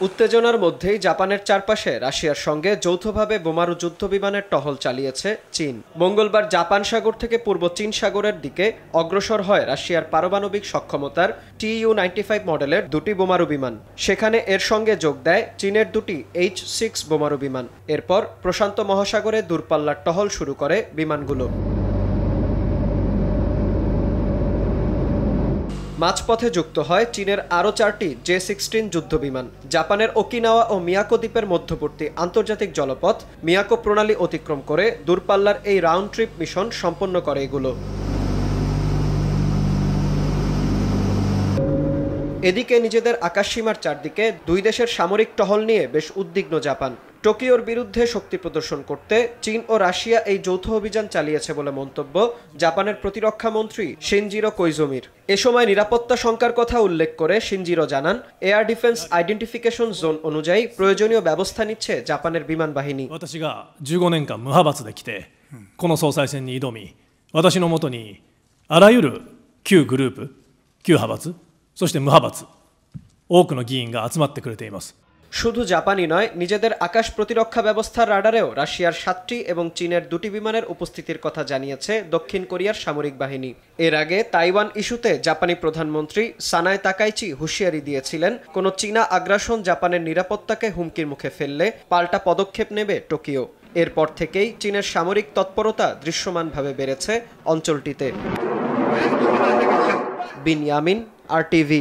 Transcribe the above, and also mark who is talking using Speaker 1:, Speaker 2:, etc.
Speaker 1: উত্তেজনার মধ্যেই জাপানের চারপাশে রাশিয়ার সঙ্গে যৌথভাবে বোমারু যুদ্ধবিমানের টহল চালিয়েছে চীন। মঙ্গলবার জাপান সাগর থেকে পূর্ব চীন সাগরের দিকে অগ্রসর হয় রাশিয়ার পারমাণবিক সক্ষমতার TU-95 মডেলের দুটি বোমারু বিমান। সেখানে এর সঙ্গে যোগ দেয় চীনের দুটি H-6 বোমারু বিমান। এরপর প্রশান্ত মহাসাগরে দূরপাল্লার টহল শুরু করে বিমানগুলো। মাঝপথে যুক্ত হয় চীনের আরও 4টি J-16 যুদ্ধবিমান। জাপানের ওকিনাওয়া ও মিয়াকো দ্বীপের মধ্যবর্তী আন্তর্জাতিক জলপথ মিয়াকো প্রণালী অতিক্রম করে দূরপাল্লার এই রাউন্ড ট্রিপ মিশন সম্পন্ন করে এগুলো। এদিকে নিজেদের আকাশসীমার চারদিকে দুই দেশের সামরিক টহল নিয়ে বেশ উদ্বিগ্ন জাপান। টোকিওর বিরুদ্ধে শক্তি প্রদর্শন করতে চীন ও রাশিয়া এই যৌথ অভিযান চালিয়েছে বলে মন্তব্য জাপানের প্রতিরক্ষা মন্ত্রী শিনজিরো কোইজোমির। এ সময় নিরাপত্তা শঙ্কার কথা উল্লেখ করে শিনজিরো জানান, এয়ার ডিফেন্স আইডেন্টিফিকেশন জোন অনুযায়ী প্রয়োজনীয় ব্যবস্থা নিচ্ছে জাপানের বিমান বাহিনী।
Speaker 2: 私が15年間無派閥で来てこの総裁選に挑み、私のもとにあらゆる旧グループ、旧派閥、そして無派閥、多くの議員が集まってくれています。
Speaker 1: শুধু জাপানই নয়, নিজেদের আকাশ প্রতিরক্ষা ব্যবস্থার রাডারেও রাশিয়ার 7টি এবং চীনের 2টি বিমানের উপস্থিতির কথা জানিয়েছে দক্ষিণ কোরিয়ার সামরিক বাহিনী। এর আগে তাইওয়ান ইস্যুতে জাপানি প্রধানমন্ত্রী সানায় তাকাইচি হুঁশিয়ারি দিয়েছিলেন, কোনো চীনা আগ্রাসন জাপানের নিরাপত্তাকে হুমকির মুখে ফেললে পাল্টা পদক্ষেপ নেবে টোকিও। এরপর থেকেই চীনের সামরিক তৎপরতা দৃশ্যমানভাবে বেড়েছে অঞ্চলটিতে। বিনয়ামিন, RTV।